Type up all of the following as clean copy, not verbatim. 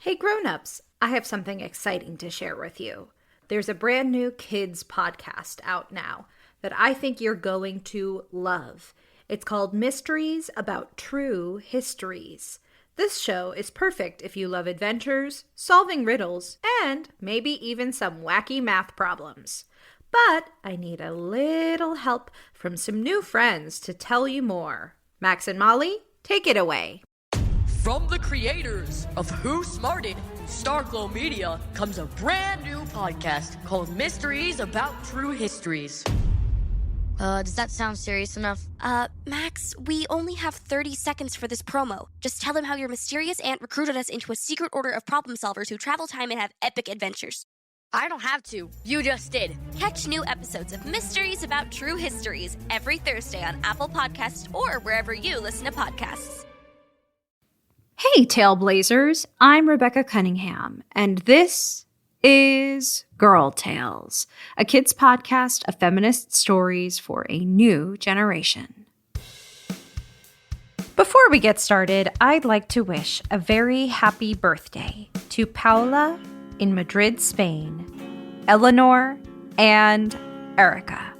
Hey Grownups, I have something exciting to share with you. There's a brand new kids podcast out now that I think you're going to love. It's called Mysteries About True Histories. This show is perfect if you love adventures, solving riddles, and maybe even some wacky math problems. But I need a little help from some new friends to tell you more. Max and Molly, take it away. From the creators of Who Smarted, Starglow Media, comes a brand new podcast called Mysteries About True Histories. Does that sound serious enough? Max, we only have 30 seconds for this promo. Just tell them how your mysterious aunt recruited us into a secret order of problem solvers who travel time and have epic adventures. I don't have to. You just did. Catch new episodes of Mysteries About True Histories every Thursday on Apple Podcasts or wherever you listen to podcasts. Hey, Tailblazers, I'm Rebecca Cunningham, and this is Girl Tales, a kids' podcast of feminist stories for a new generation. Before we get started, I'd like to wish a very happy birthday to Paula in Madrid, Spain, Eleanor, and Erica.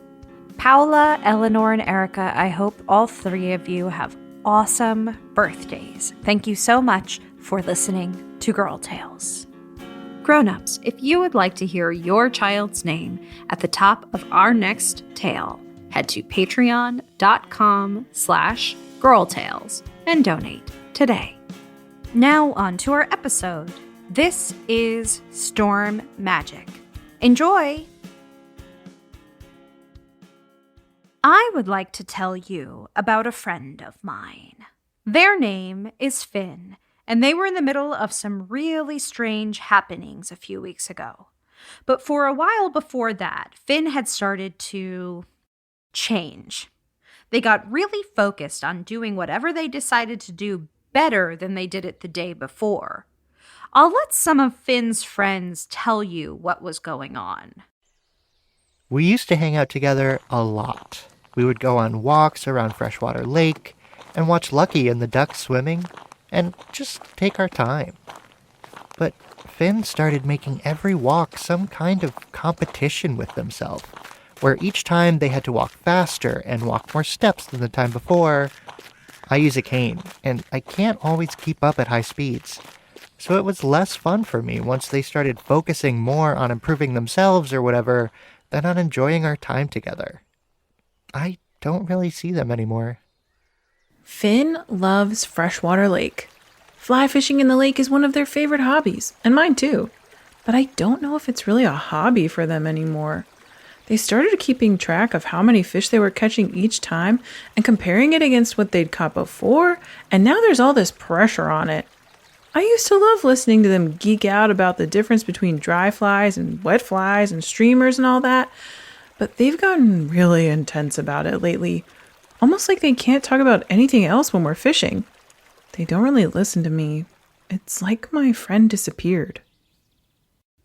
Paula, Eleanor, and Erica, I hope all three of you have awesome birthdays. Thank you so much for listening to Girl Tales. Grownups, if you would like to hear your child's name at the top of our next tale, head to patreon.com/girltales and donate today. Now on to our episode. This is Storm Magic. Enjoy! I would like to tell you about a friend of mine. Their name is Finn, and they were in the middle of some really strange happenings a few weeks ago. But for a while before that, Finn had started to change. They got really focused on doing whatever they decided to do better than they did it the day before. I'll let some of Finn's friends tell you what was going on. We used to hang out together a lot. We would go on walks around Freshwater Lake and watch Lucky and the ducks swimming and just take our time. But Finn started making every walk some kind of competition with themselves, where each time they had to walk faster and walk more steps than the time before. I use a cane, and I can't always keep up at high speeds. So it was less fun for me once they started focusing more on improving themselves or whatever than on enjoying our time together. I don't really see them anymore. Finn loves Freshwater Lake. Fly fishing in the lake is one of their favorite hobbies, and mine too. But I don't know if it's really a hobby for them anymore. They started keeping track of how many fish they were catching each time and comparing it against what they'd caught before, and now there's all this pressure on it. I used to love listening to them geek out about the difference between dry flies and wet flies and streamers and all that, but they've gotten really intense about it lately, almost like they can't talk about anything else when we're fishing. They don't really listen to me. It's like my friend disappeared.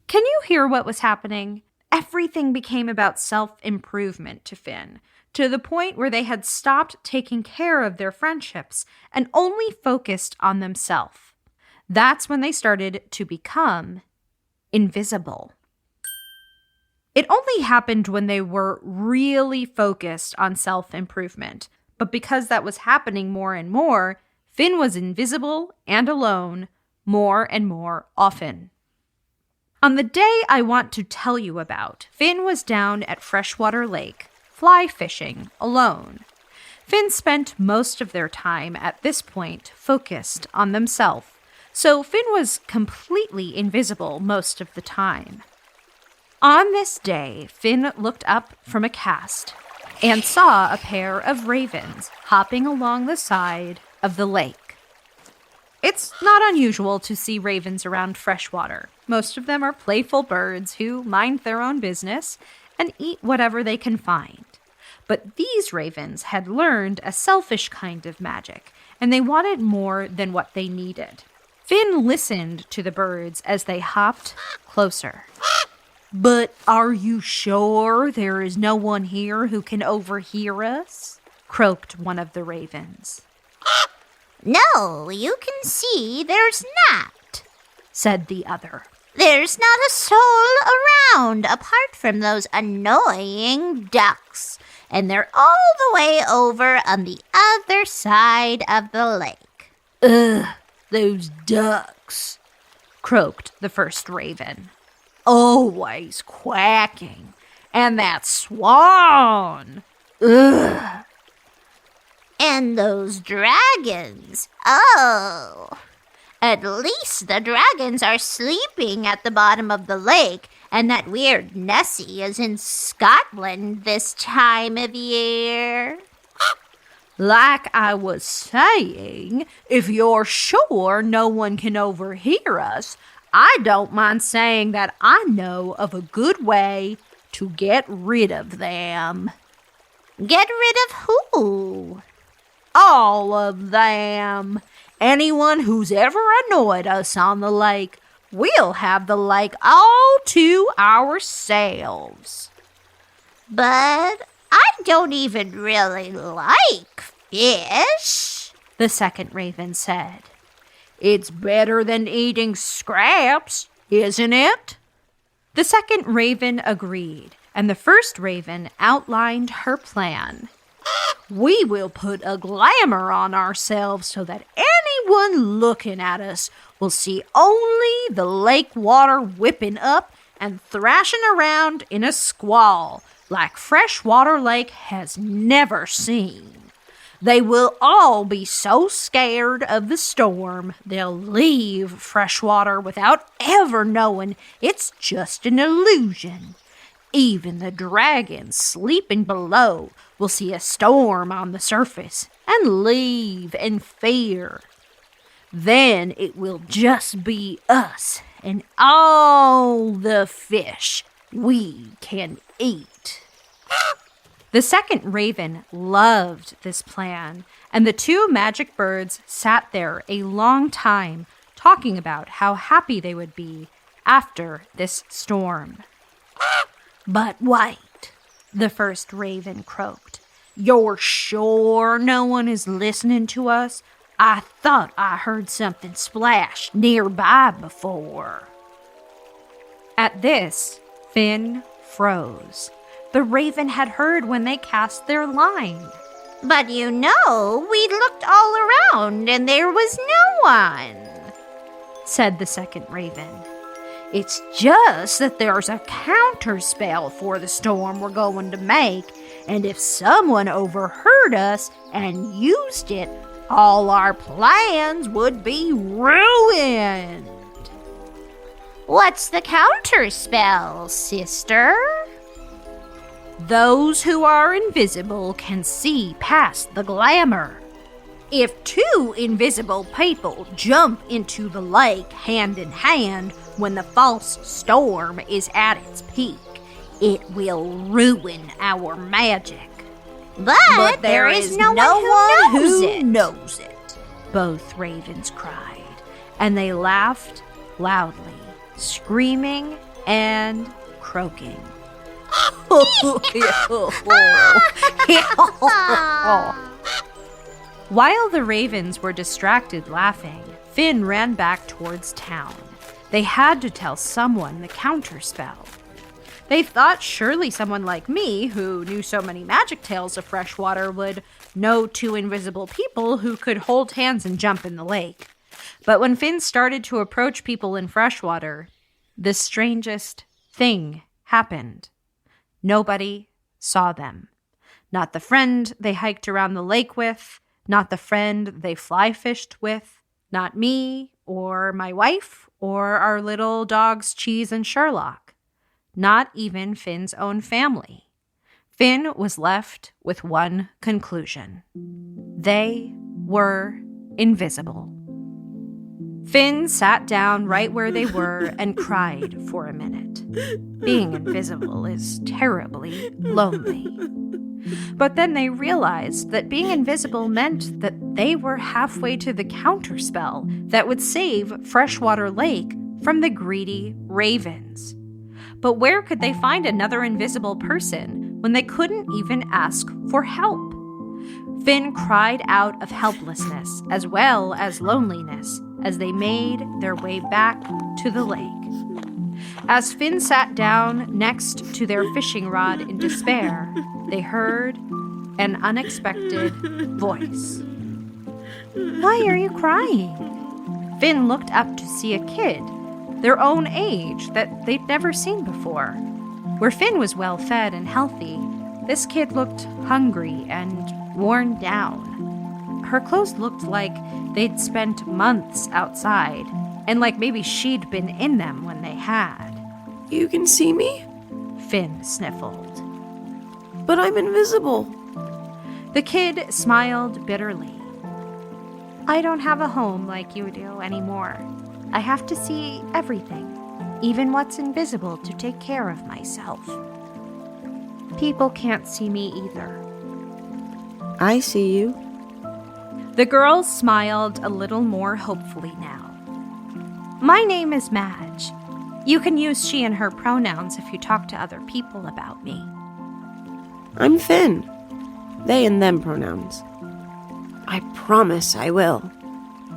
Can you hear what was happening? Everything became about self-improvement to Finn, to the point where they had stopped taking care of their friendships and only focused on themselves. That's when they started to become invisible. It only happened when they were really focused on self-improvement, but because that was happening more and more, Finn was invisible and alone more and more often. On the day I want to tell you about, Finn was down at Freshwater Lake, fly fishing alone. Finn spent most of their time at this point focused on themselves, so Finn was completely invisible most of the time. On this day, Finn looked up from a cast and saw a pair of ravens hopping along the side of the lake. It's not unusual to see ravens around freshwater. Most of them are playful birds who mind their own business and eat whatever they can find. But these ravens had learned a selfish kind of magic, and they wanted more than what they needed. Finn listened to the birds as they hopped closer. "But are you sure there is no one here who can overhear us?" croaked one of the ravens. "No, you can see there's not," said the other. There's not a soul around apart from those annoying ducks, and they're all the way over on the other side of the lake. Ugh, those ducks, croaked the first raven. Always quacking. And that swan. Ugh. And those dragons. Oh. At least the dragons are sleeping at the bottom of the lake, and that weird Nessie is in Scotland this time of year. Like I was saying, if you're sure no one can overhear us, I don't mind saying that I know of a good way to get rid of them. Get rid of who? All of them. Anyone who's ever annoyed us on the lake, we'll have the lake all to ourselves. But I don't even really like fish, the second raven said. It's better than eating scraps, isn't it? The second raven agreed, and the first raven outlined her plan. We will put a glamour on ourselves so that anyone looking at us will see only the lake water whipping up and thrashing around in a squall like Freshwater Lake has never seen. They will all be so scared of the storm they'll leave freshwater without ever knowing it's just an illusion. Even the dragons sleeping below will see a storm on the surface and leave in fear. Then it will just be us and all the fish we can eat. The second raven loved this plan, and the two magic birds sat there a long time talking about how happy they would be after this storm. But wait, the first raven croaked. You're sure no one is listening to us? I thought I heard something splash nearby before. At this, Finn froze. The raven had heard when they cast their line. But we looked all around and there was no one, said the second raven. It's just that there's a counterspell for the storm we're going to make, and if someone overheard us and used it, all our plans would be ruined. What's the counterspell, sister? Those who are invisible can see past the glamour. If two invisible people jump into the lake hand in hand when the false storm is at its peak, it will ruin our magic. But there is no one who knows it, both ravens cried, and they laughed loudly, screaming and croaking. While the ravens were distracted laughing, Finn ran back towards town. They had to tell someone the counterspell. They thought surely someone like me, who knew so many magic tales of freshwater, would know two invisible people who could hold hands and jump in the lake. But when Finn started to approach people in freshwater, the strangest thing happened. Nobody saw them. Not the friend they hiked around the lake with, not the friend they fly fished with, not me or my wife or our little dogs Cheese and Sherlock. Not even Finn's own family. Finn was left with one conclusion. They were invisible. Finn sat down right where they were and cried for a minute. Being invisible is terribly lonely. But then they realized that being invisible meant that they were halfway to the counterspell that would save Freshwater Lake from the greedy ravens. But where could they find another invisible person when they couldn't even ask for help? Finn cried out of helplessness as well as loneliness as they made their way back to the lake. As Finn sat down next to their fishing rod in despair, they heard an unexpected voice. Why are you crying? Finn looked up to see a kid, their own age, that they'd never seen before. Where Finn was well-fed and healthy, this kid looked hungry and worn down. Her clothes looked like they'd spent months outside, and like maybe she'd been in them when they had. You can see me? Finn sniffled. But I'm invisible. The kid smiled bitterly. I don't have a home like you do anymore. I have to see everything, even what's invisible, to take care of myself. People can't see me either. I see you. The girl smiled a little more hopefully now. My name is Madge. You can use she and her pronouns if you talk to other people about me. I'm Finn. They and them pronouns. I promise I will.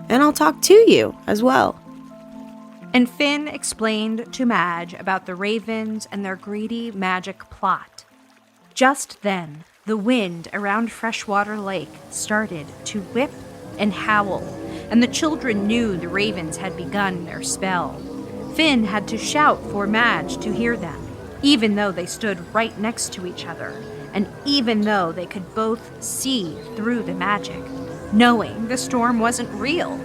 And I'll talk to you as well. And Finn explained to Madge about the ravens and their greedy magic plot. Just then, the wind around Freshwater Lake started to whip and howl, and the children knew the ravens had begun their spell. Finn had to shout for Madge to hear them, even though they stood right next to each other, and even though they could both see through the magic, knowing the storm wasn't real.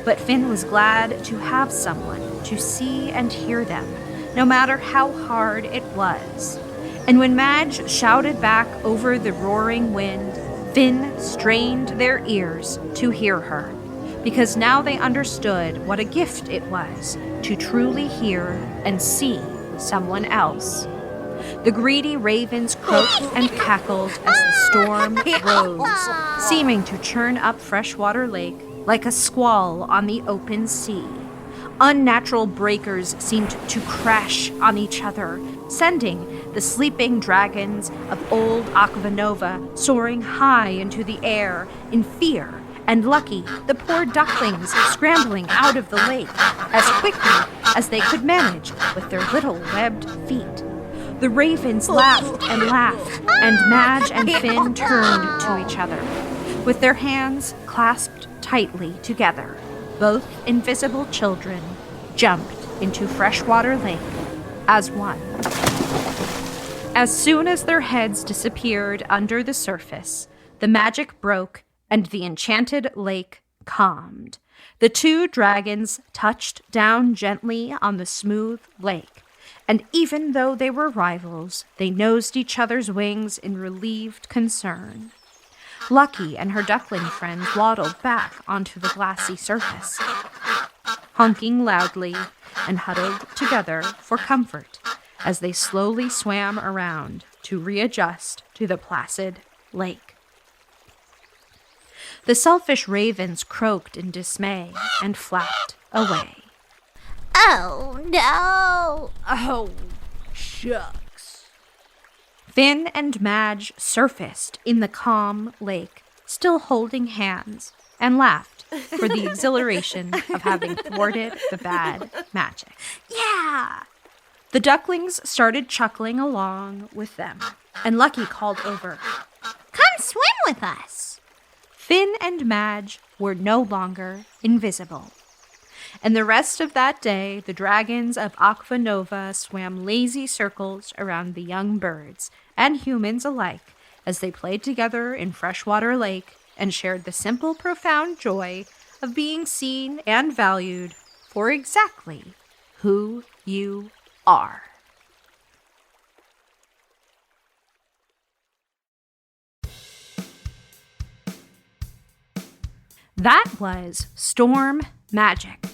But Finn was glad to have someone to see and hear them, no matter how hard it was. And when Madge shouted back over the roaring wind, Finn strained their ears to hear her, because now they understood what a gift it was to truly hear and see someone else. The greedy ravens croaked and cackled as the storm rose, seeming to churn up Freshwater Lake like a squall on the open sea. Unnatural breakers seemed to crash on each other, sending the sleeping dragons of old Aquanova soaring high into the air in fear, and Lucky, the poor ducklings, scrambling out of the lake as quickly as they could manage with their little webbed feet. The ravens laughed and laughed, and Madge and Finn turned to each other, with their hands clasped tightly together. Both invisible children jumped into Freshwater Lake as one. As soon as their heads disappeared under the surface, the magic broke and the enchanted lake calmed. The two dragons touched down gently on the smooth lake, and even though they were rivals, they nosed each other's wings in relieved concern. Lucky and her duckling friends waddled back onto the glassy surface, honking loudly and huddled together for comfort as they slowly swam around to readjust to the placid lake. The selfish ravens croaked in dismay and flapped away. Oh, no. Oh, shucks. Finn and Madge surfaced in the calm lake, still holding hands, and laughed for the exhilaration of having thwarted the bad magic. Yeah. The ducklings started chuckling along with them, and Lucky called over, Come swim with us. Finn and Madge were no longer invisible. And the rest of that day, the dragons of Aquanova swam lazy circles around the young birds and humans alike as they played together in Freshwater Lake and shared the simple, profound joy of being seen and valued for exactly who you are. That was Storm Magic,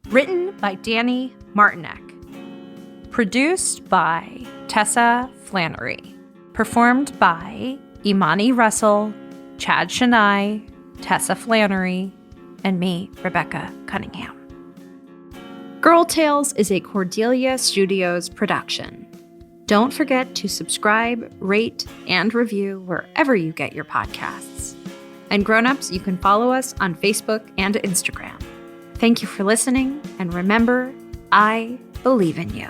written by Dani Martineck, produced by Tessa Flannery, performed by Imani Russell, Chad Chenail, Tessa Flannery, and me, Rebecca Cunningham. Girl Tales is a Cordelia Studios production. Don't forget to subscribe, rate, and review wherever you get your podcasts. And Grownups, you can follow us on Facebook and Instagram. Thank you for listening, and remember, I believe in you.